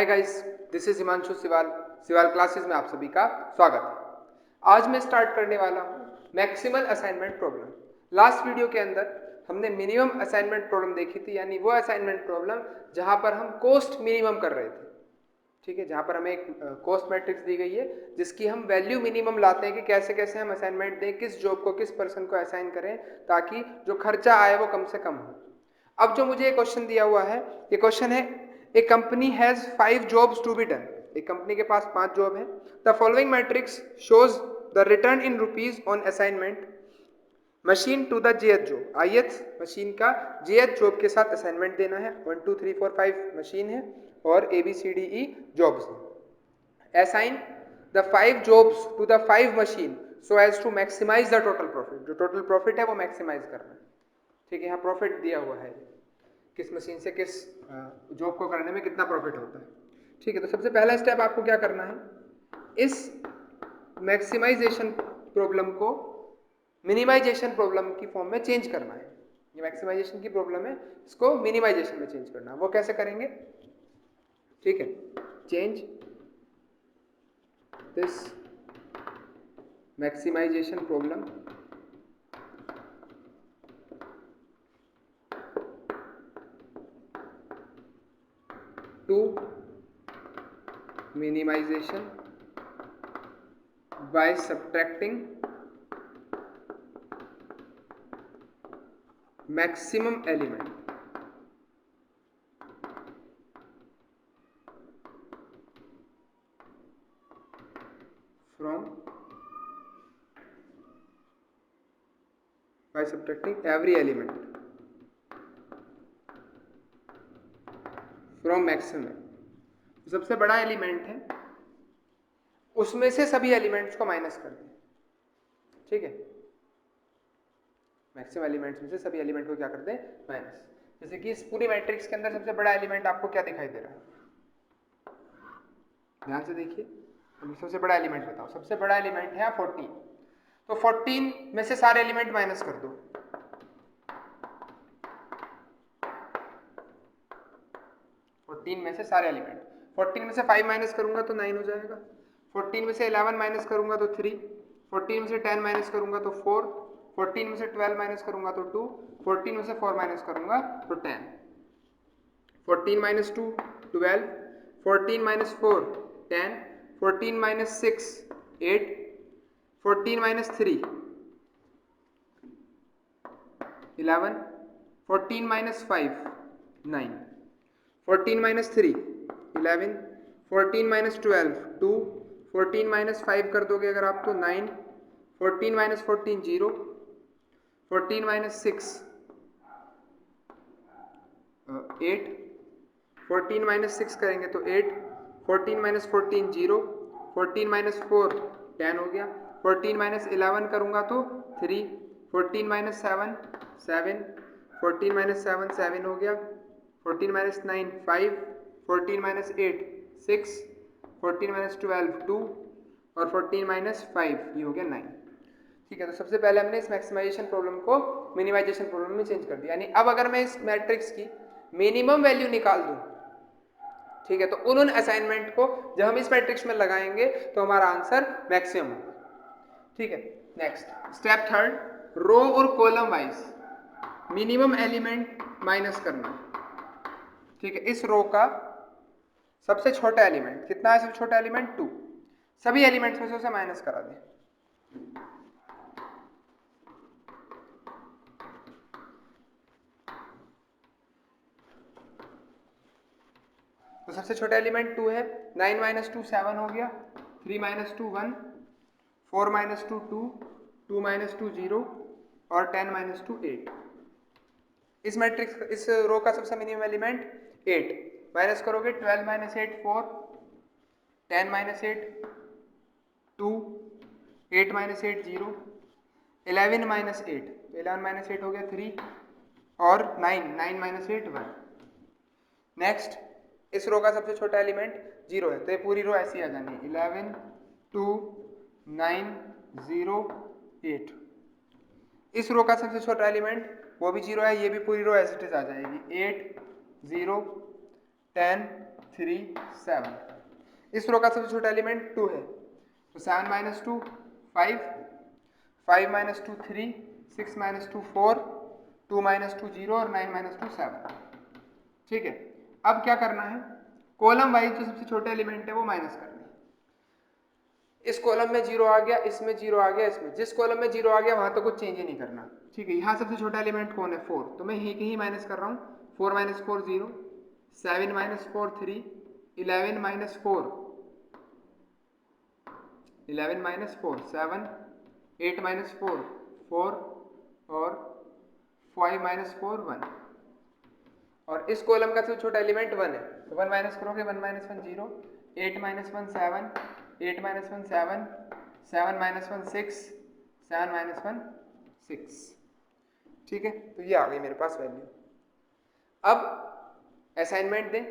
Hi guys, this is Himanshu Siwal classes में आप सभी का स्वागत है। आज मैं स्टार्ट करने वाला हूँ maximal assignment problem. Last video के अंदर हमने मिनिमम असाइनमेंट प्रॉब्लम देखी थी, यानी वो असाइनमेंट प्रॉब्लम जहाँ पर हम कॉस्ट मिनिमम कर रहे थे। ठीक है, जहाँ पर हमें एक कॉस्ट मैट्रिक्स दी गई है जिसकी हम वैल्यू मिनिमम लाते हैं कि कैसे कैसे हम असाइनमेंट दें, किस जॉब को किस पर्सन को असाइन करें ताकि जो खर्चा आए वो कम से कम हो। अब जो मुझे क्वेश्चन दिया हुआ है, ये क्वेश्चन है a company has 5 jobs to be done. एक कंपनी के पास 5 जॉब है। The following matrix shows the return in rupees on assignment machine to the jth job. ith machine का जेएथ जॉब के साथ असाइनमेंट देना है। 1 2 3 4 5 मशीन है और ABCDE जॉब्स है। Assign the 5 jobs to the 5 machine so as to maximize the total profit. जो total profit है वो मैक्सिमाइज करना है। ठीक है, यहाँ प्रॉफिट दिया हुआ है किस मशीन से किस जॉब को करने में कितना प्रॉफिट होता है। ठीक है, तो सबसे पहला स्टेप आपको क्या करना है, इस मैक्सिमाइजेशन प्रॉब्लम को मिनिमाइजेशन प्रॉब्लम की फॉर्म में चेंज करना है। ये मैक्सिमाइजेशन की प्रॉब्लम है, इसको मिनिमाइजेशन में चेंज करना है। वो कैसे करेंगे? ठीक है, change this maximization problem to minimization by subtracting maximum element from by subtracting every element from maximum। सबसे बड़ा एलिमेंट है, उसमें से सभी एलिमेंट्स को माइनस कर दें। ठीक है, मैक्सिमम एलिमेंट्स में से सभी एलिमेंट को क्या कर दें? माइनस। जैसे कि इस पूरी मैट्रिक्स के अंदर सबसे बड़ा एलिमेंट आपको क्या दिखाई दे रहा है? ध्यान से देखिए, सबसे बड़ा एलिमेंट बताओ। सबसे बड़ा एलिमेंट है 14, तो 14 में से सारे एलिमेंट माइनस कर दो। 14 में से सारे एलिमेंट, 14 में से 5 माइनस करूंगा तो 9 हो जाएगा। 14 में से 11 माइनस करूंगा तो 3, 14 में से 10 माइनस करूंगा तो 4, 14 में से 12 माइनस करूंगा तो 2, 14 में से 4 माइनस करूंगा तो 10। 14 minus 2 12, 14 minus 4 10, 14 minus 6 8, 14 minus 3 11, 14 minus 5 9, 14 minus 3 11, 14 minus 12 2, 14 minus 5 कर दोगे अगर आप तो 9, 14 माइनस 14 0, 14 माइनस 6 8, 14 माइनस 6 करेंगे तो 8, 14 माइनस 14 0, 14 माइनस 4 10 हो गया। 14 माइनस 11 करूँगा तो 3, 14 माइनस 7 7, 14 माइनस 7 7 हो गया। 14 माइनस 9 5, 14 माइनस 8 6, 14 माइनस 12 2 और 14 माइनस 5 ये हो गया 9। ठीक है, तो सबसे पहले हमने इस मैक्सिमाइजेशन प्रॉब्लम को मिनिमाइजेशन प्रॉब्लम में चेंज कर दिया। यानी अब अगर मैं इस मैट्रिक्स की मिनिमम वैल्यू निकाल दूं, ठीक है, तो उन असाइनमेंट को जब हम इस मैट्रिक्स में लगाएंगे तो हमारा आंसर मैक्सिमम होगा। ठीक है, नेक्स्ट स्टेप थर्ड, रो और column wise minimum element minus करना। ठीक है, इस रो का सबसे छोटा एलिमेंट कितना है? सबसे छोटा एलिमेंट 2। सभी एलिमेंट्स में से उसे माइनस करा दें। तो सबसे छोटा एलिमेंट 2 है। 9 माइनस 2 7 हो गया, 3 माइनस 2 1, 4 माइनस 2 2, 2 माइनस 2 0 और 10 माइनस 2 8। इस मैट्रिक्स इस रो का सबसे मिनिमम एलिमेंट 8। माइनस करोगे 12 minus 8 4, 10 minus 8 2, 8 minus 8 0, 11 minus 8, 11 minus 8 हो गया 3 और 9 9 माइनस 8 1। नेक्स्ट, इस रो का सबसे छोटा एलिमेंट 0 है, तो ये पूरी रो ऐसी आ जानी है 11 2 9 0 8। इस रो का सबसे छोटा एलिमेंट वो भी 0 है, ये भी पूरी रो एज इट इज आ जाएगी 8 0 10 3 7। इस रो का सबसे छोटा एलिमेंट 2 है, तो 7 माइनस 2 5, 5 माइनस 2 3, 6 माइनस 2 4, 2 माइनस 2 0 और 9 माइनस 2 7। ठीक है, अब क्या करना है, कॉलम वाइज जो सबसे छोटा एलिमेंट है वो माइनस करना है। इस कॉलम में 0 आ गया, इसमें 0 आ गया, इसमें जिस कॉलम में 0 आ गया वहां तो कुछ चेंज ही नहीं करना। ठीक है, यहाँ सबसे छोटा एलिमेंट कौन है 4, तो मैं यही कहीं माइनस कर रहा हूँ। 4 minus 4 0, 7 minus 4 3, 11 minus 4 11 minus 4 7, 8 minus 4 4 और 5 माइनस 4 1। और इस कॉलम का सबसे छोटा एलिमेंट 1 है, तो 1 माइनस करोगे 1 minus 1 0, 8 minus 1 7, 8 minus 1 7, 7 minus 1 6, 7 minus 1 6। ठीक है, तो ये आ गई मेरे पास वैल्यू। अब असाइनमेंट दें,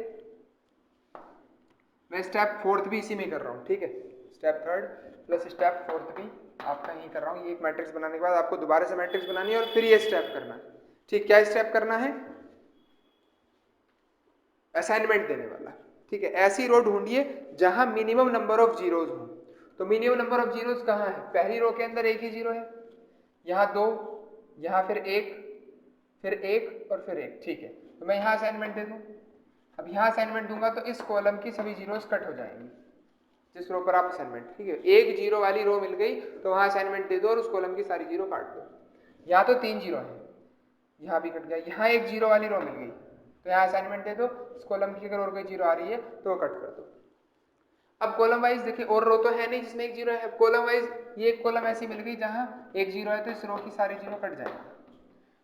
मैं स्टेप 4th भी इसी में कर रहा हूँ। ठीक है, step 3rd plus step 4th भी आपका यही कर रहा हूँ। ये एक मैट्रिक्स बनाने के बाद आपको दोबारा से मैट्रिक्स बनानी है और फिर ये स्टेप करना है। ठीक, क्या स्टेप करना है, असाइनमेंट देने वाला। ठीक है, ऐसी रो ढूंढिए जहां मिनिमम नंबर ऑफ जीरोज हो। तो मिनिमम नंबर ऑफ जीरोज कहाँ है, पहली रो के अंदर एक ही जीरो है, यहाँ 2, यहाँ फिर 1, फिर 1 और फिर 1। ठीक है, तो मैं यहाँ असाइनमेंट दे दूँ। अब यहाँ असाइनमेंट दूंगा तो इस कॉलम की सभी जीरोज कट हो जाएंगी जिस रो पर आप असाइनमेंट। ठीक है, एक जीरो वाली रो मिल गई तो वहाँ असाइनमेंट दे दो और उस कॉलम की सारी जीरो काट दो। यहाँ तो 3 जीरो है, यहाँ भी कट गया। यहाँ एक जीरो वाली रो मिल गई तो यहाँ असाइनमेंट दे दो, इस कॉलम की अगर और कोई जीरो आ रही है तो कट कर दो। अब कॉलम वाइज देखिए, और रो तो है नहीं जिसमें एक जीरो है। कॉलम वाइज ये एक कॉलम ऐसी मिल गई जहां एक जीरो है तो इस रो की सारी जीरो कट जाएगी।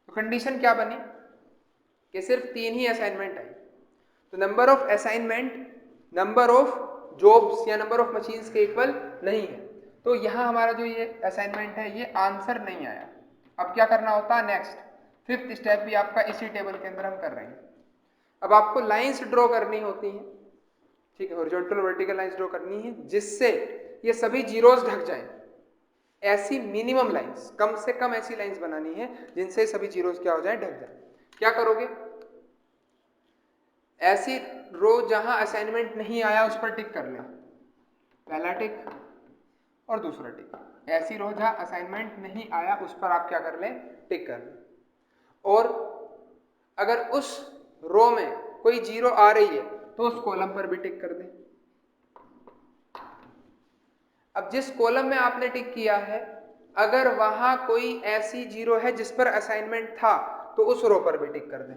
तो कंडीशन क्या बनी कि सिर्फ 3 ही असाइनमेंट आई। तो number of assignment number of jobs या नंबर ऑफ मशीन्स के इक्वल नहीं है। तो यहाँ हमारा जो ये असाइनमेंट है ये आंसर नहीं आया। अब क्या करना होता है, नेक्स्ट 5th स्टेप भी आपका इसी टेबल के अंदर हम कर रहे हैं। अब आपको लाइंस ड्रॉ करनी होती हैं। ठीक है, हॉरिजॉन्टल वर्टिकल लाइंस ड्रॉ करनी है जिससे ये सभी जीरोस ढक जाएं। ऐसी मिनिमम लाइंस, कम से कम ऐसी लाइंस बनानी है जिनसे सभी जीरोस क्या हो जाए, ढक जाए। क्या करोगे, ऐसी रो जहां असाइनमेंट नहीं आया उस पर टिक कर ले, पहला टिक और दूसरा टिक। ऐसी रो जहां असाइनमेंट नहीं आया उस पर आप क्या कर लें, टिक कर लें। और अगर उस रो में कोई जीरो आ रही है तो उस कॉलम पर भी टिक कर दें। अब जिस कॉलम में आपने टिक किया है अगर वहां कोई ऐसी जीरो है जिस पर असाइनमेंट था तो उस रो पर भी टिक कर दें।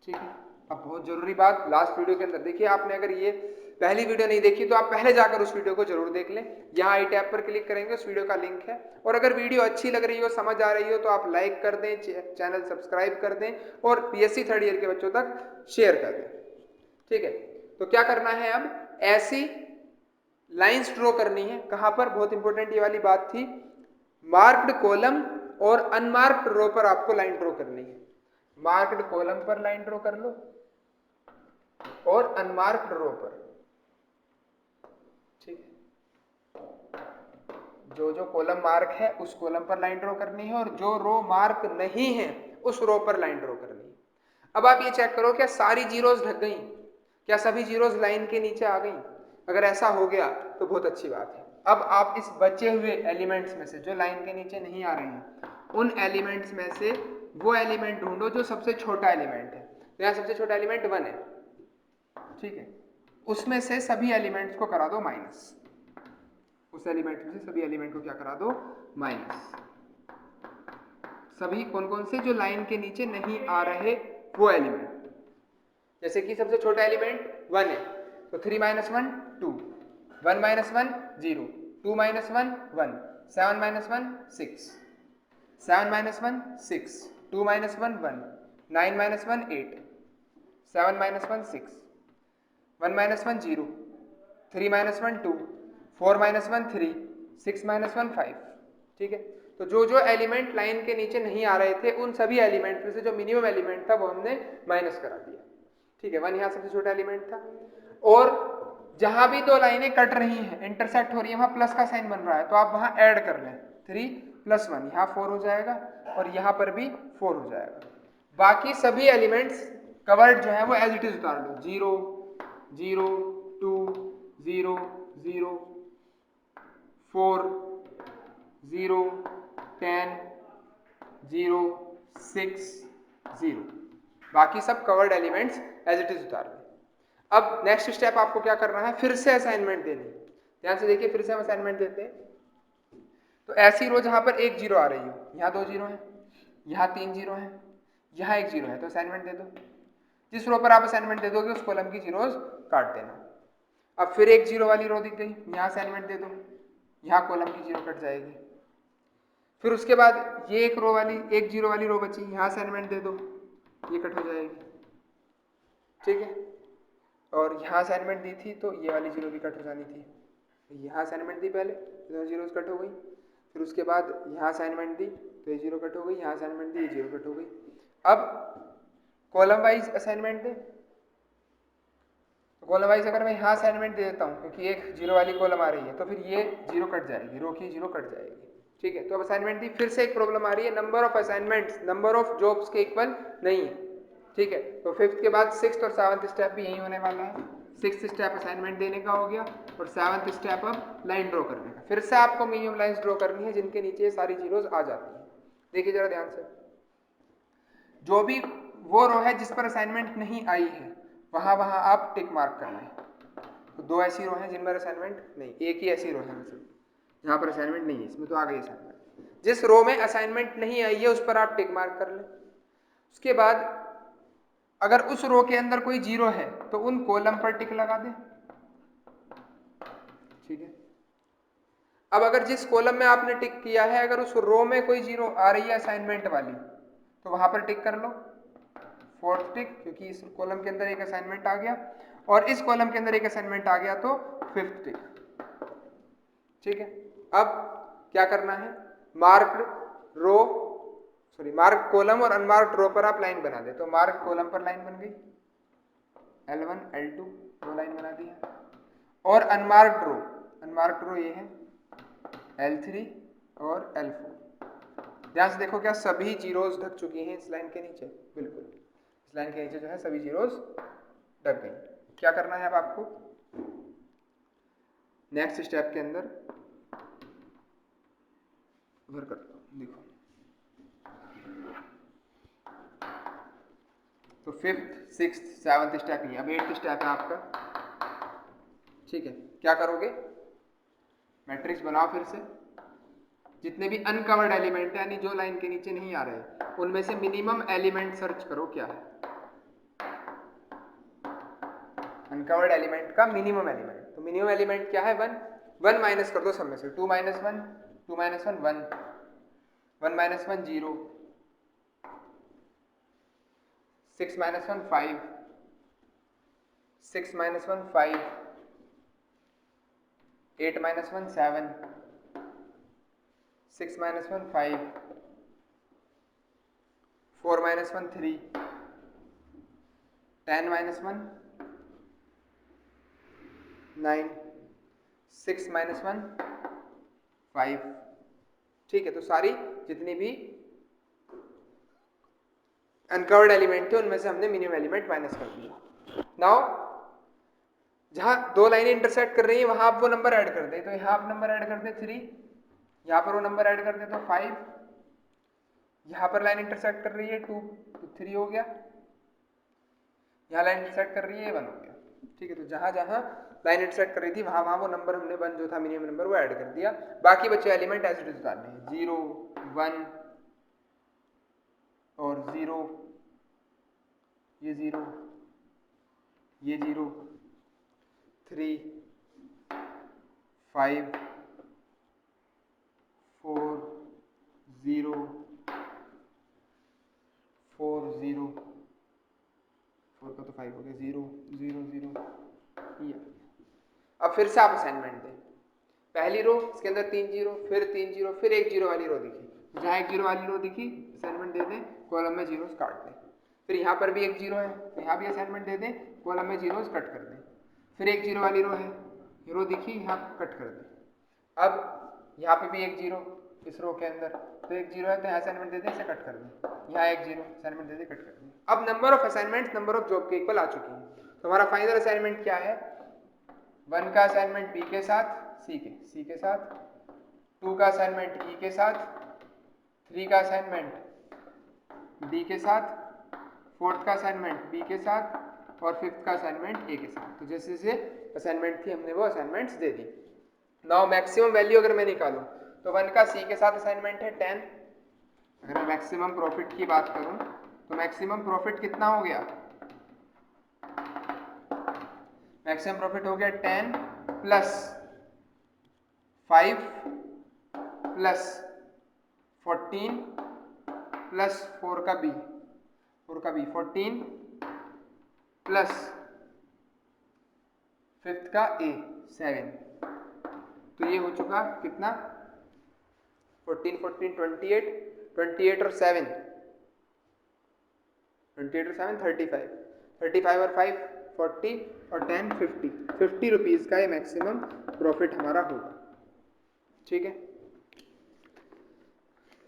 ठीक है, अब बहुत जरूरी बात लास्ट वीडियो के अंदर देखिए आपने, अगर ये पहली वीडियो नहीं देखी तो आप पहले जाकर उस वीडियो को जरूर देख लें। यहाँ आई टैब पर क्लिक करेंगे, उस वीडियो का लिंक है। और अगर वीडियो अच्छी लग रही हो, समझ आ रही हो तो आप लाइक कर दें, चैनल सब्सक्राइब कर दें और PSC 3rd ईयर के बच्चों तक शेयर कर दें। ठीक है, तो क्या करना है, अब ऐसी लाइंस ड्रॉ करनी है। कहां पर, बहुत इंपॉर्टेंट ये वाली बात थी, मार्क्ड कॉलम और अनमार्क्ड रो पर आपको लाइन ड्रॉ करनी है। मार्क्ड कॉलम पर लाइन ड्रॉ कर लो और अनमार्क्ड रो पर। ठीक है, जो जो कॉलम मार्क है उस कॉलम पर लाइन ड्रॉ करनी है और जो रो मार्क नहीं है उस रो पर लाइन ड्रॉ करनी है। अब आप ये चेक करो क्या सारी जीरोस ढक गई, क्या सभी जीरोस लाइन के नीचे आ गई। अगर ऐसा हो गया तो बहुत अच्छी बात है। अब आप इस बचे हुए एलिमेंट्स में से जो लाइन के नीचे नहीं आ रहे हैं उन एलिमेंट्स में से वो एलिमेंट ढूंढो जो सबसे छोटा एलिमेंट है। तो यहाँ सबसे छोटा एलिमेंट 1 है। ठीक है, उसमें से सभी एलिमेंट्स को करा दो माइनस। उस एलिमेंट में से सभी एलिमेंट को क्या करा दो, माइनस। सभी कौन कौन से, जो लाइन के नीचे नहीं आ रहे वो एलिमेंट। जैसे कि सबसे छोटा एलिमेंट 1 है तो 3 minus 1 2, 1 minus 1 0, 2 minus 1 1, 7 minus 1 6, 7 minus 1 6, 2 minus 1 1, 9 minus 1 8, 7 minus 1 6, 1 minus 1 0, 3 minus 1 2, 4 minus 1 3, 6 minus 1 5। ठीक है, तो जो जो एलिमेंट लाइन के नीचे नहीं आ रहे थे उन सभी एलिमेंट में से जो मिनिमम एलिमेंट था वो हमने माइनस करा दिया। ठीक है, 1 यहाँ सबसे छोटा एलिमेंट था। और जहां भी दो लाइनें कट रही हैं, इंटरसेक्ट हो रही है, वहां प्लस का साइन बन रहा है तो आप वहां ऐड कर लें। 3 + 1 यहाँ 4 हो जाएगा और यहाँ पर भी 4 हो जाएगा। बाकी सभी एलिमेंट्स कवर्ड जो है वो एज इट इज उतार लो, 0 0 2 0 0 4 0 10 0 6 0, बाकी सब covered elements as it is उतार लो। अब नेक्स्ट स्टेप आपको क्या करना है, फिर से असाइनमेंट देनी। ध्यान से देखिए, फिर से हम असाइनमेंट देते हैं। तो ऐसी रो जहां पर एक जीरो आ रही हो, यहाँ 2 जीरो है, यहाँ 3 जीरो है, यहाँ 1 जीरो है, तो असाइनमेंट दे दो। जिस रो पर आप असाइनमेंट दे दोगे उस कॉलम की जीरोज काट देना। अब फिर 1 जीरो वाली रो दिख गई, यहाँ असाइनमेंट दे दो, यहाँ कॉलम की जीरो कट जाएगी। फिर उसके बाद ये एक रो वाली 1 जीरो वाली रो बची, यहाँ असाइनमेंट दे दो, ये कट हो जाएगी, ठीक है। और यहाँ असाइनमेंट दी थी तो ये वाली जीरो भी कट हो जानी थी। यहाँ असाइनमेंट दी पहले तो जीरोज कट हो गई, फिर उसके बाद यहाँ असाइनमेंट दी तो ये जीरो कट हो गई, यहाँ असाइनमेंट दी ये जीरो कट हो गई। अब कॉलम वाइज असाइनमेंट दे, तो कॉलम वाइज अगर मैं यहाँ असाइनमेंट दे देता हूँ, क्योंकि एक जीरो वाली कॉलम आ रही है, तो फिर ये जीरो कट जाएगी, रो की जीरो कट जाएगी, ठीक है। तो अब असाइनमेंट दी, फिर से एक प्रॉब्लम आ रही है, number of assignments number of jobs के इक्वल नहीं है, ठीक है। तो फिफ्थ के बाद सिक्स्थ और सेवंथ स्टेप भी यही होने वाला है। सिक्स्थ स्टेप असाइनमेंट देने का हो गया और सेवंथ स्टेप अब लाइन ड्रॉ करने का। फिर से आपको मिनिमम लाइंस ड्रॉ करनी है जिनके नीचे सारी जीरोज आ जाती है। देखिए जरा ध्यान से, जो भी वो रो है जिस पर असाइनमेंट नहीं आई है वहां आप टिक मार्क करना है। तो 2 ऐसी रो हैं जिनमें असाइनमेंट नहीं, एक ही ऐसी रो है जहां पर असाइनमेंट नहीं है, इसमें तो आ गई असाइनमेंट। जिस रो में असाइनमेंट नहीं आई है उस पर आप टिक मार्क कर लें। उसके बाद अगर उस रो के अंदर कोई जीरो है तो उन कॉलम पर टिक लगा दें, ठीक है। अब अगर जिस कॉलम में आपने टिक किया है अगर उस रो में कोई जीरो आ रही है असाइनमेंट वाली तो वहां पर टिक कर लो, फोर्थ टिक, क्योंकि इस कॉलम के अंदर एक असाइनमेंट आ गया और इस कॉलम के अंदर एक असाइनमेंट आ गया तो फिफ्थ टिक, ठीक है। अब क्या करना है, मार्क कॉलम और अनमार्क्ड रो पर आप लाइन बना दे। तो मार्क कॉलम पर लाइन बन गई, L1 L2 दो लाइन बना दी है। और अनमार्क्ड रो ये है L3 और L4। ध्यान से देखो क्या सभी जीरोज ढक चुकी हैं इस लाइन के नीचे, बिल्कुल इस लाइन के नीचे जो है सभी जीरोज ढक गई। क्या करना है अब आपको नेक्स्ट स्टेप के अंदर उधर करता हूं, देखो। तो फिफ्थ सिक्स्थ सेवंथ स्टेप ही, अब एट्थ स्टेप है आपका, ठीक है। क्या करोगे, मैट्रिक्स बनाओ फिर से, जितने भी अनकवर्ड एलिमेंट है यानी जो लाइन के नीचे नहीं आ रहे उनमें से मिनिमम एलिमेंट सर्च करो क्या है, अनकवर्ड एलिमेंट का मिनिमम एलिमेंट। तो मिनिमम एलिमेंट क्या है, 1 माइनस कर दो सब में से, 2 - 1 2 - 1 1 1 - 1 0 6 - 1 5 6 - 1 5 8 - 1 7 6 - 1 5 4 - 1 3 10 - 1 9 6 - 1 5, ठीक है। तो सारी जितनी भी अनकवर्ड एलिमेंट थे उनमें से हमने मिनिमम एलिमेंट माइनस कर दिया। नाउ जहां दो लाइनें इंटरसेक्ट कर रही हैं वहां आप वो नंबर ऐड कर दें, तो यहाँ आप नंबर ऐड कर दें 3, यहाँ पर वो नंबर ऐड कर दें तो 5, यहाँ पर लाइन इंटरसेक्ट कर रही है 2 तो 3 हो गया, यहाँ लाइन इंटरसेक्ट कर रही है 1 हो गया, ठीक है। तो जहां जहां लाइन इंटरसेक्ट कर रही थी वहां वो नंबर हमने 1 जो था मिनिमम नंबर वो ऐड कर दिया। बाकी बचे एलिमेंट एज इट इज उतारने हैं, 0 1 और 0 ये 0 ये 0 3 5 4 0 4 0 4 का तो 5 हो गया, 0 0 0 ये। अब फिर से आप असाइनमेंट दें, पहली रो इसके अंदर 3 जीरो, फिर 3 जीरो, फिर 1 जीरो वाली रो दिखी, जहाँ 1 जीरो वाली रो दिखी असाइनमेंट दे दें, कॉलम में जीरोस काट दें। फिर यहाँ पर भी 1 जीरो है तो यहाँ भी असाइनमेंट दे दें, कॉलम में जीरोस कट कर दें। फिर 1 जीरो वाली रो है, रो दिखी यहाँ कट कर दें। अब यहाँ पे भी 1 जीरो, इस रो के अंदर, तो एक जीरो है तो यहाँ असाइनमेंट दे दें, इसे कट कर दें, यहाँ एक जीरो असाइनमेंट दे दें, कट कर दें। अब number of assignment number of job के इक्वल आ चुकी है। तो हमारा फाइनल असाइनमेंट क्या है, 1 का असाइनमेंट बी के साथ, सी के साथ, 2 का असाइनमेंट ई के साथ, 3 का असाइनमेंट डी के साथ, 4th का असाइनमेंट बी के साथ और 5th का असाइनमेंट ए के साथ। तो जैसे जैसे असाइनमेंट थी हमने वो असाइनमेंट्स दे दी। नाउ मैक्सिमम वैल्यू अगर मैं निकालूं तो 1 का सी के साथ असाइनमेंट है 10। अगर मैं मैक्सिमम प्रॉफिट की बात करूं तो मैक्सिमम प्रॉफिट कितना हो गया, मैक्सिमम प्रॉफिट हो गया 10 प्लस 5 प्लस 14 प्लस 4 का बी 14 प्लस 5th का ए 7। तो ये हो चुका कितना, 14 14 28, 28 और 7 35, 35 और 5 40 और 10 50 रुपीज़ का ये मैक्सिमम प्रॉफिट हमारा होगा। ठीक है,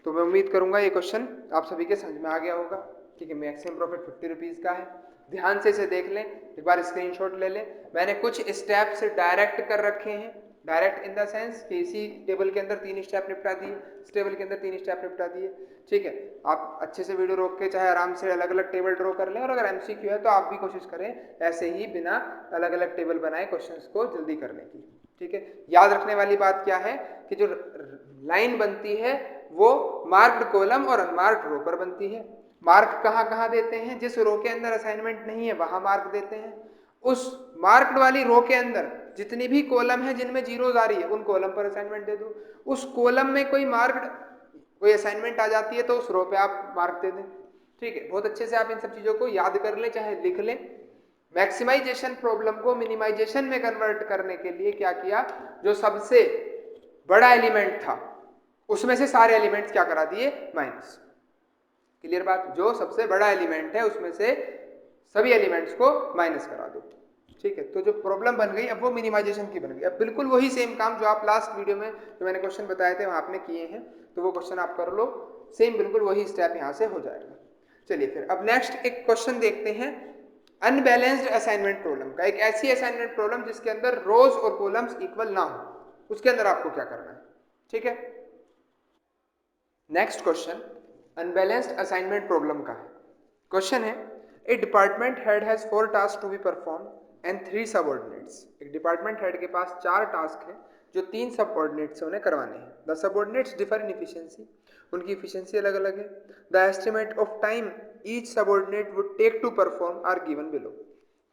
तो मैं उम्मीद करूंगा ये क्वेश्चन आप सभी के समझ में आ गया होगा। ठीक है, मैक्सिमम प्रॉफिट 50 रुपीज़ का है। ध्यान से इसे देख लें, एक बार स्क्रीनशॉट ले लें। मैंने कुछ स्टेप से डायरेक्ट कर रखे हैं, डायरेक्ट इन द सेंस कि इसी टेबल के अंदर 3 स्टेप निपटा दिए, इस टेबल के अंदर 3 स्टेप निपटा दिए। ठीक है, आप अच्छे से वीडियो रोक के चाहे आराम से अलग अलग टेबल ड्रॉ कर लें, और अगर एमसीक्यू है तो आप भी कोशिश करें ऐसे ही बिना अलग अलग टेबल बनाए क्वेश्चंस को जल्दी करने की। ठीक है, याद रखने वाली बात क्या है कि जो लाइन बनती है वो मार्क्ड कॉलम और अनमार्क्ड रो पर बनती है। मार्क कहाँ कहाँ देते हैं, जिस रो के अंदर असाइनमेंट नहीं है वहां मार्क देते हैं। उस मार्क्ड वाली रो के अंदर जितनी भी कॉलम है जिनमें जीरोज आ रही है उन कॉलम पर असाइनमेंट दे दो। उस कॉलम में कोई असाइनमेंट आ जाती है तो उस रो पे आप मार्क दे दें। ठीक है, बहुत अच्छे से आप इन सब चीजों को याद कर लें, चाहे लिख लें। मैक्सिमाइजेशन प्रॉब्लम को मिनिमाइजेशन में कन्वर्ट करने के लिए क्या किया, जो सबसे बड़ा एलिमेंट था उसमें से सारे एलिमेंट्स क्या करा दिए, माइनस। क्लियर बात, जो सबसे बड़ा एलिमेंट है उसमें से सभी एलिमेंट्स को माइनस करा दो। ठीक है, तो जो प्रॉब्लम बन गई अब वो मिनिमाइजेशन की बन गई। अब बिल्कुल वही सेम काम जो आप लास्ट वीडियो में जो मैंने क्वेश्चन बताए थे वहां आपने किए हैं, तो वो क्वेश्चन आप कर लो, सेम बिल्कुल वही स्टेप यहाँ से हो जाएगा। चलिए फिर अब नेक्स्ट एक क्वेश्चन देखते हैं, अनबैलेंस्ड असाइनमेंट प्रॉब्लम का। एक ऐसी असाइनमेंट प्रॉब्लम जिसके अंदर रोज और कॉलम्स इक्वल ना हो, उसके अंदर आपको क्या करना है। ठीक है, next question unbalanced assignment problem का है। क्वेश्चन है, a department head has 4 task to be perform and 3 subordinates. एक डिपार्टमेंट हेड के पास 4 टास्क हैं जो 3 सबऑर्डिनेट से उन्हें करवाने हैं। The subordinates differ in efficiency, उनकी इफिशिएंसी अलग अलग है। The estimate of time each subordinate would take to perform are given below.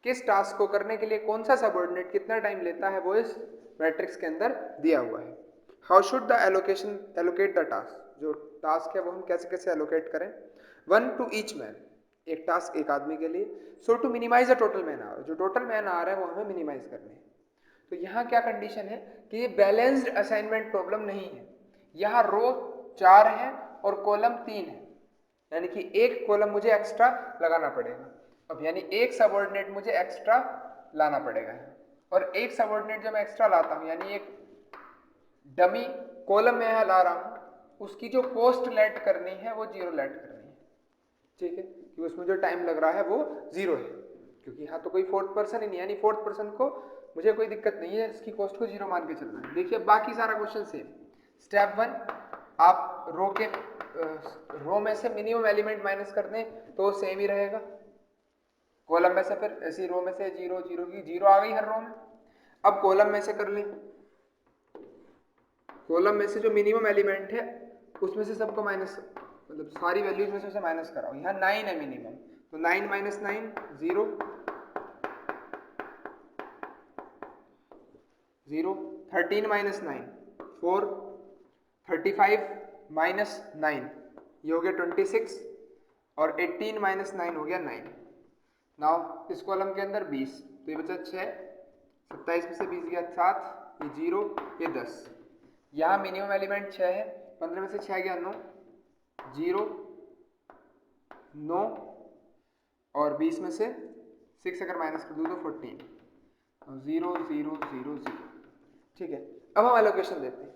किस टास्क को करने के लिए कौन सा सबऑर्डिनेट कितना टाइम लेता है वो इस मैट्रिक्स के अंदर दिया हुआ है। How should the allocate the task, जो टास्क है वो हम कैसे कैसे एलोकेट करें। 1 टू ईच मैन, एक टास्क एक आदमी के लिए। So to minimize the total man hour, जो टोटल मैन आवर है वो हमें मिनिमाइज करने हैं। तो यहाँ क्या कंडीशन है कि ये बैलेंस्ड असाइनमेंट प्रॉब्लम नहीं है। यहाँ रो 4 है और कॉलम 3 है, यानी कि एक कॉलम मुझे एक्स्ट्रा लगाना पड़ेगा। अब यानी एक सबऑर्डिनेट मुझे एक्स्ट्रा लाना पड़ेगा, और एक सबऑर्डिनेट जो मैं एक्स्ट्रा लाता हूँ यानी एक डमी कॉलम में यहाँ ला रहा हूँ, उसकी जो कॉस्ट लेट करनी है वो 0 लेट करनी है। ठीक है, कि उसमें जो टाइम लग रहा है वो 0 है, क्योंकि यहाँ तो कोई 4th पर्सन ही नहीं, यानी 4th पर्सन को मुझे कोई दिक्कत नहीं है, इसकी कॉस्ट को 0 मान के चलना है। देखिए बाकी सारा क्वेश्चन सेम। स्टेप 1, आप रो में से मिनिमम एलिमेंट माइनस कर दें तो सेम ही रहेगा। कॉलम में से फिर ऐसी रो में से 0 0 की 0 आ गई हर रो में। अब कॉलम में से कर लें, कॉलम में से जो मिनिमम एलिमेंट है उसमें से सबको माइनस, मतलब सारी वैल्यूज में से माइनस कराओ। यहाँ 9 है मिनिमम, तो 9 माइनस 9 0 0, 13 माइनस 9 4, 35 माइनस 9 ये हो गया 26, और 18 माइनस 9 हो गया 9। नाउ इस कॉलम के अंदर 20, तो ये बचा 6, 27 में से 20 गया 7, ये 0 ये 10। यहाँ मिनिमम एलिमेंट 6 है, 15 में से 6 गया 9, 0 9, और 20 में से 6 अगर माइनस कर दूँ तो 14, 0 0 0 0। ठीक है, अब हम एलोकेशन देते हैं।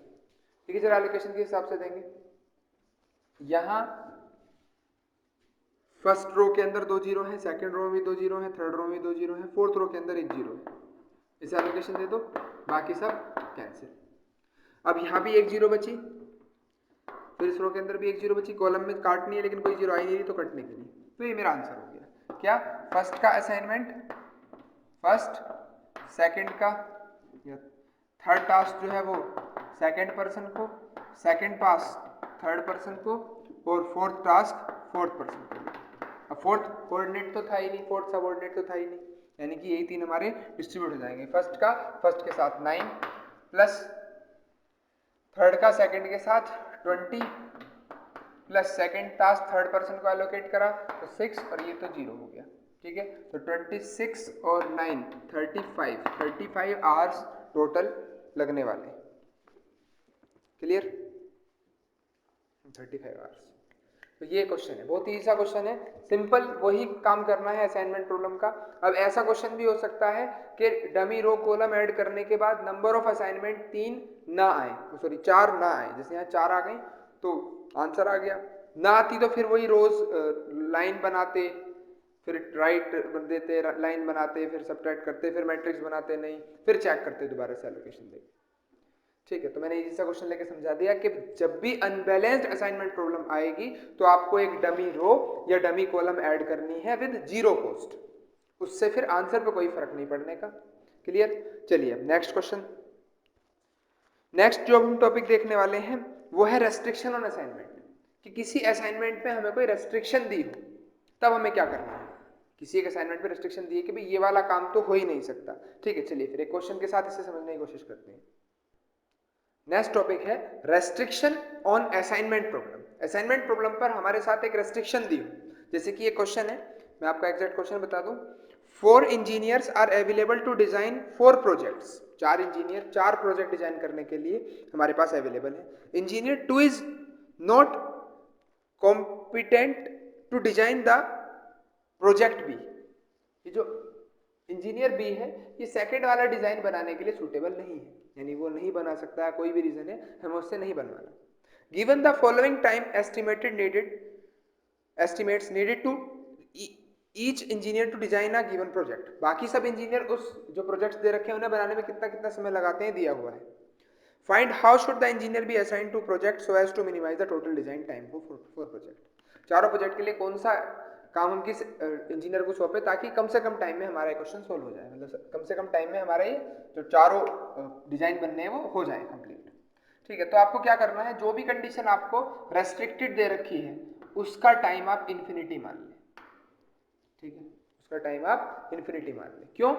ठीक है, चलो एलोकेशन के हिसाब से देंगे। यहाँ फर्स्ट रो के अंदर 2 जीरो है, सेकंड रो में भी 2 जीरो है, थर्ड रो में 2 जीरो है, फोर्थ रो के अंदर 1 जीरो है। इसे एलोकेशन दे दो, बाकी सब कैंसिल। अब यहाँ भी 1 जीरो बची, फिर इस रो के अंदर भी 1 जीरो बची। कॉलम में काटनी है लेकिन कोई जीरो आई नहीं रही तो कटने की नहीं। तो ये मेरा आंसर हो गया। क्या फर्स्ट का असाइनमेंट फर्स्ट, सेकंड का या थर्ड टास्क जो है वो सेकंड पर्सन को, सेकंड टास्क थर्ड पर्सन को, और फोर्थ टास्क फोर्थ पर्सन को। अब फोर्थ कोऑर्डिनेट तो था ही नहीं, फोर्थ सबऑर्डिनेट तो था ही नहीं, यानी कि यही 3 हमारे डिस्ट्रीब्यूट हो जाएंगे। फर्स्ट का फर्स्ट के साथ 9 प्लस थर्ड का सेकंड के साथ 20 plus second task third person को एलोकेट करा तो 6 और ये तो 0 हो गया। ठीक है, तो 26 और 9 35 आवर्स टोटल लगने वाले। क्लियर? 35 आवर्स। तो ये क्वेश्चन है, बहुत ही ईजी क्वेश्चन है, सिंपल वही काम करना है असाइनमेंट प्रॉब्लम का। अब ऐसा क्वेश्चन भी हो सकता है कि डमी रो कॉलम ऐड करने के बाद नंबर ऑफ असाइनमेंट 3 ना आए, सॉरी 4 ना आए। जैसे यहाँ 4 आ गई तो आंसर आ गया, ना आती तो फिर वही रोज लाइन बनाते, फिर राइट देते, लाइन बनाते, फिर सबट्रैक्ट करते, फिर मैट्रिक्स बनाते नहीं, फिर चेक करते दोबारा से एलोकेशन देके। ठीक है, तो मैंने इजी सा क्वेश्चन लेके समझा दिया कि जब भी अनबैलेंस्ड असाइनमेंट प्रॉब्लम आएगी तो आपको एक डमी रो या डमी कॉलम ऐड करनी है विद जीरो कॉस्ट, उससे फिर आंसर पे कोई फर्क नहीं पड़ने का। क्लियर? चलिए अब नेक्स्ट क्वेश्चन। नेक्स्ट जो हम टॉपिक देखने वाले हैं वो है रेस्ट्रिक्शन ऑन असाइनमेंट, कि किसी असाइनमेंट पे हमें कोई रेस्ट्रिक्शन दी हो तब हमें क्या करना है। किसी एक असाइनमेंट पे रेस्ट्रिक्शन दी है कि भाई ये वाला काम तो हो ही नहीं सकता। ठीक है, चलिए फिर एक क्वेश्चन के साथ इसे समझने की कोशिश करते हैं। नेक्स्ट टॉपिक है restriction on assignment problem. Assignment problem पर हमारे साथ एक रेस्ट्रिक्शन दी हो, जैसे कि ये क्वेश्चन है, मैं आपका एग्जैक्ट क्वेश्चन बता दूं। 4 engineers are available to design 4 projects. 4 engineer 4 project design करने के लिए हमारे पास अवेलेबल है। Engineer 2 is not competent to design the project B. ये जो इंजीनियर बी है ये सेकंड वाला डिजाइन बनाने के लिए सूटेबल नहीं है, यानी वो नहीं बना सकता है, कोई भी रीजन है, हमें उससे नहीं बनवाना। Given the following time estimates needed to each engineer to design a given project। बाकी सब इंजीनियर उस जो प्रोजेक्ट्स दे रखे हैं उन्हें बनाने में कितना कितना समय लगाते हैं, दिया हुआ है। Find how should the engineer be assign to project so as to minimize the total design time for project. चारों प्रोजेक्ट के लिए कौन सा काम हम किस इंजीनियर को सौंपे ताकि कम से कम टाइम में हमारा क्वेश्चन सोल्व हो जाए, मतलब कम से कम टाइम में हमारे जो चारों डिजाइन बनने हैं वो हो जाए कंप्लीट। ठीक है, तो आपको क्या करना है, जो भी कंडीशन आपको रेस्ट्रिक्टेड दे रखी है उसका टाइम आप इन्फिनिटी मान लें। ठीक है, उसका टाइम आप इन्फिनिटी मान लें। क्यों?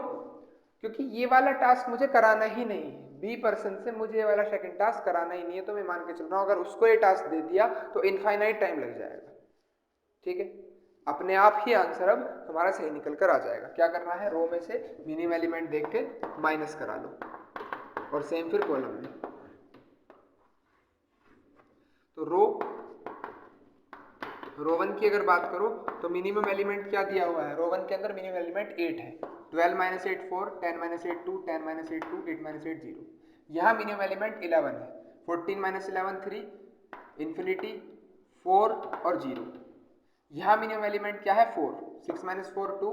क्योंकि ये वाला टास्क मुझे कराना ही नहीं है, बी पर्सन से मुझे ये वाला सेकंड टास्क कराना ही नहीं है, तो मैं मान के चल रहा हूँ अगर उसको ये टास्क दे दिया तो इनफाइनाइट टाइम लग जाएगा। ठीक है, अपने आप ही आंसर अब हमारा सही निकल कर आ जाएगा। क्या करना है, रो में से मिनिमम एलिमेंट देख के माइनस करा लो, और सेम फिर कॉलम में। तो रो 1 की अगर बात करो तो मिनिमम एलिमेंट क्या दिया हुआ है, रो 1 के अंदर मिनिमम एलिमेंट 8 है। 12 - 8 4, 10 - 8 2, 10 - 8 2, 8 - 8 0। यहाँ मिनिमम एलिमेंट 11 है। 14 - 11 3, इन्फिनिटी 4 और 0। यहाँ मिनिमम एलिमेंट क्या है, 4। 6 - 4 2,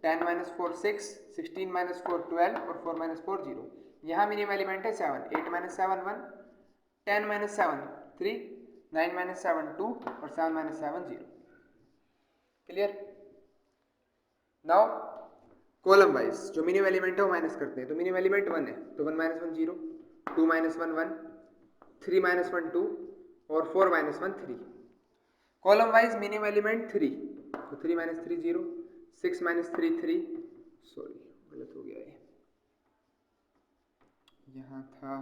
10 - 4 6, 16 - 4 12 और 4 - 4 0। यहाँ मिनिमम एलिमेंट है 7। 8 - 7 1, 10 - 7 3, 9 - 7 2 और 7 - 7 0। क्लियर? नाउ कॉलम वाइज जो मिनिमम एलिमेंट है वो माइनस करते हैं। तो मिनिमम एलिमेंट 1 है तो 1 - 1 0, 2 - 1 1, 3 - 1 2 और 4 - 1 3। कॉलम वाइज मिनिमम एलिमेंट 3, तो 3 - 3 0, 6 - 3 3, सॉरी गलत हो गया ये, यहाँ था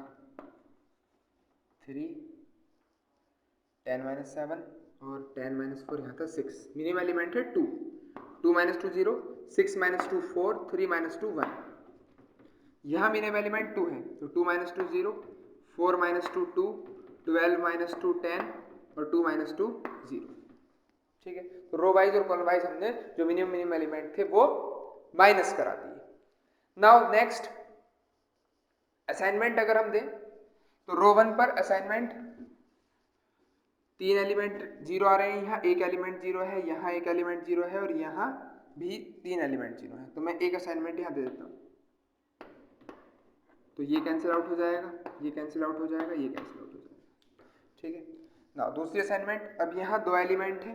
3, 10 - 7 और 10 - 4 यहाँ था 6। मिनिमम एलिमेंट है 2, 2 - 2 0, 6 - 2 4, 3 - 2 1। यहाँ मिनिमम एलिमेंट 2 है तो 2 - 2 0, 4 - 2 2, 12 - 2 10 और 2 - 2 0। ठीक है, तो रो वाइज और कॉलम वाइज हमने जो मिनिमम एलिमेंट थे वो माइनस करा दिए। नाउ नेक्स्ट असाइनमेंट अगर हम दें तो रो 1 पर असाइनमेंट 3 एलिमेंट 0 आ रहे हैं, यहाँ एक एलिमेंट 0 है, यहाँ एक एलिमेंट 0 है और यहाँ भी 3 एलिमेंट 0 है। तो मैं एक असाइनमेंट यहाँ दे देता हूँ, तो ये कैंसिल आउट हो जाएगा, ये कैंसिल आउट हो जाएगा, ये कैंसिल आउट हो जाएगा। ठीक है ना। दूसरी असाइनमेंट, अब यहाँ 2 एलिमेंट है,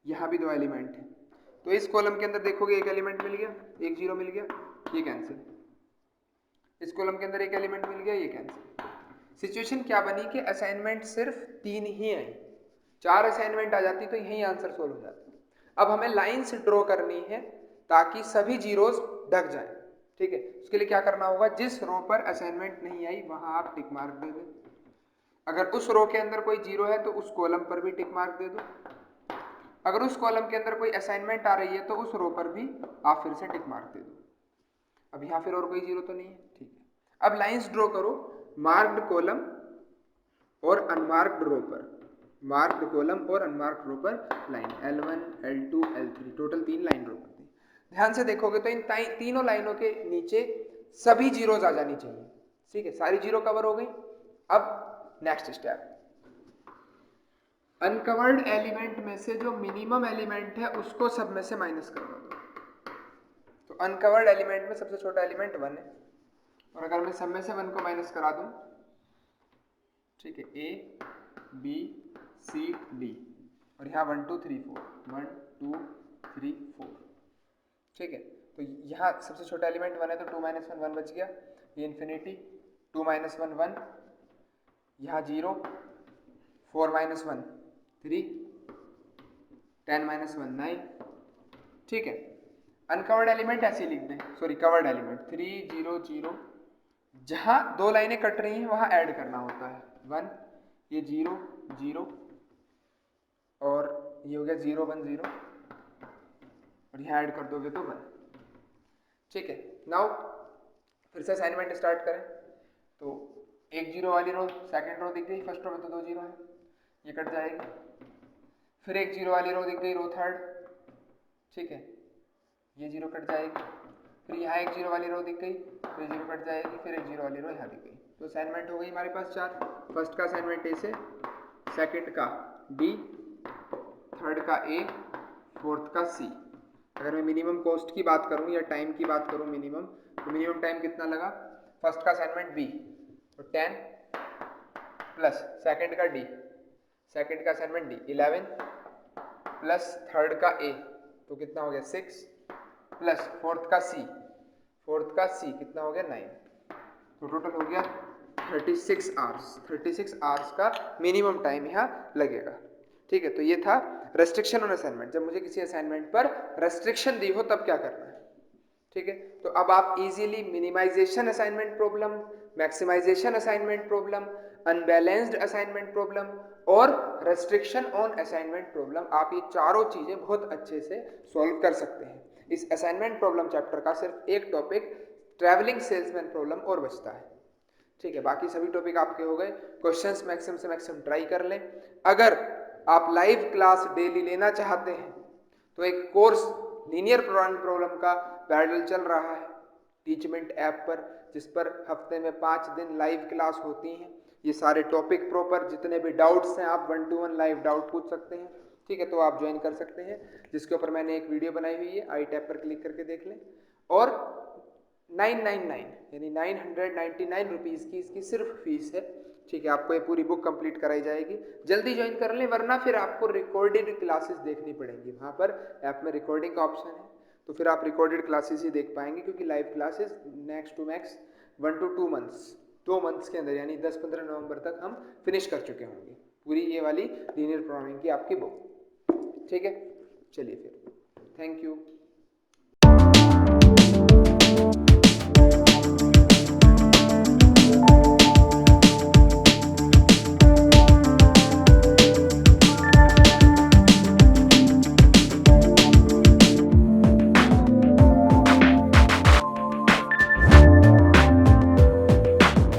यहाँ भी 2 एलिमेंट है, तो इस कॉलम के अंदर देखोगे एक एलिमेंट मिल गया, एक 0 मिल गया, ये कैंसिल। इस कॉलम के अंदर एक एलिमेंट मिल गया, ये कैंसिल। सिचुएशन क्या बनी कि असाइनमेंट सिर्फ 3 ही आई, 4 असाइनमेंट आ जाती तो यही आंसर सोल्व हो जाता। अब हमें लाइन्स ड्रॉ करनी है ताकि सभी जीरोस ढक जाएं। ठीक है, उसके लिए क्या करना होगा, जिस रो पर असाइनमेंट नहीं आई वहां आप टिक मार्क दे दें। अगर उस रो के अंदर कोई जीरो है तो उस कॉलम पर भी टिक मार्क दे दो। अगर उस कॉलम के अंदर कोई असाइनमेंट आ रही है तो उस रो पर भी आप फिर से टिक मार्क दे दो। अब यहाँ फिर और कोई जीरो तो नहीं है। ठीक है, अब लाइंस ड्रॉ करो मार्क्ड कॉलम और अनमार्क्ड रो पर, मार्क्ड कॉलम और अनमार्क्ड रो पर line L1, L2, L3, total 3 line draw करते हैं। ध्यान से देखोगे तो इन तीनों लाइनों के नीचे सभी जीरोज आ जानी चाहिए। ठीक है, सारी जीरो कवर हो गई। अब नेक्स्ट स्टेप, अनकवर्ड एलिमेंट में से जो मिनिमम एलिमेंट है उसको सब में से माइनस करवा दो। तो अनकवर्ड एलिमेंट में सबसे छोटा एलिमेंट 1 है, और अगर मैं सब में से 1 को माइनस करा दूं, ठीक है, A, B, C, D, और यहाँ 1 2 3 4, 1 2 3 4। ठीक है, तो यहाँ सबसे छोटा एलिमेंट 1 है, तो 2 - 1 1 बच गया, ये इन्फिनिटी, 2 - 1 1, यहाँ 0, 4 - 1 3, 10 - 1 9। ठीक है, अनकवर्ड एलिमेंट ऐसे लिख दें, सॉरी कवर्ड एलिमेंट 3 0 0, जहां 2 लाइनें कट रही हैं वहां ऐड करना होता है 1, ये 0 0 और ये हो गया 0 1 0, और यहाँ ऐड कर दोगे तो 1। ठीक है, नाउ फिर से असाइनमेंट स्टार्ट करें। तो एक 0 वाली रो सेकंड रो दिख गई, फर्स्ट रो में तो 2 0 है, ये कट जाएगी। फिर एक 0 वाली रो दिख गई रो थर्ड, ठीक है, ये 0 कट जाएगी। फिर यहाँ एक 0 वाली रो दिख गई, फिर 0 कट जाएगी, फिर एक 0 वाली रो यहाँ दिख गई। तो असाइनमेंट हो गई हमारे पास 4। फर्स्ट का असाइनमेंट ए से, सेकंड का डी, थर्ड का ए, फोर्थ का सी। अगर मैं मिनिमम कॉस्ट की बात करूँ या टाइम की बात करूँ मिनिमम, तो मिनिमम टाइम कितना लगा, फर्स्ट का असाइनमेंट बी तो 10 प्लस सेकंड का डी, सेकंड का असाइनमेंट डी 11 प्लस थर्ड का ए तो कितना हो गया 6 प्लस फोर्थ का सी, फोर्थ का सी कितना हो गया 9, तो टोटल हो गया 36 आवर्स। 36 आवर्स का मिनिमम टाइम यहाँ लगेगा। ठीक है, तो ये था रेस्ट्रिक्शन ऑन असाइनमेंट। जब मुझे किसी असाइनमेंट पर रेस्ट्रिक्शन दी हो तब क्या करना है। ठीक है, तो अब आप easily minimization assignment problem, maximization assignment problem, unbalanced assignment problem और रेस्ट्रिक्शन ऑन असाइनमेंट प्रॉब्लम, आप ये चारों चीजें बहुत अच्छे से सॉल्व कर सकते हैं। इस असाइनमेंट प्रॉब्लम चैप्टर का सिर्फ एक टॉपिक ट्रैवलिंग सेल्समैन प्रॉब्लम और बचता है। ठीक है, बाकी सभी टॉपिक आपके हो गए। क्वेश्चंस मैक्सिमम से मैक्सिमम ट्राई कर लें। अगर आप लाइव क्लास डेली लेना चाहते हैं तो एक कोर्स लीनियर प्रोग्रामिंग प्रॉब्लम का पैरेलल चल रहा है टीचमेंट ऐप पर, जिस पर हफ्ते में 5 दिन लाइव क्लास होती हैं। ये सारे टॉपिक प्रॉपर, जितने भी डाउट्स हैं आप 1 to 1 लाइव डाउट पूछ सकते हैं। ठीक है, तो आप ज्वाइन कर सकते हैं, जिसके ऊपर मैंने एक वीडियो बनाई हुई है, आई टैब पर क्लिक करके देख लें। और 999 यानी 999 रुपीज़ की इसकी सिर्फ फीस है। ठीक है, आपको ये पूरी बुक कंप्लीट कराई जाएगी। जल्दी ज्वाइन कर लें, वरना फिर आपको रिकॉर्डेड क्लासेस देखनी पड़ेंगी। वहाँ पर ऐप में रिकॉर्डिंग का ऑप्शन है, तो फिर आप रिकॉर्डेड क्लासेस ही देख पाएंगे, क्योंकि live classes next to max 1 to 2 months, 2 months के अंदर यानी 10-15 नवंबर तक हम फिनिश कर चुके होंगे पूरी ये वाली लीनियर प्रोग्रामिंग की आपकी बुक। ठीक है, चलिए फिर, थैंक यू।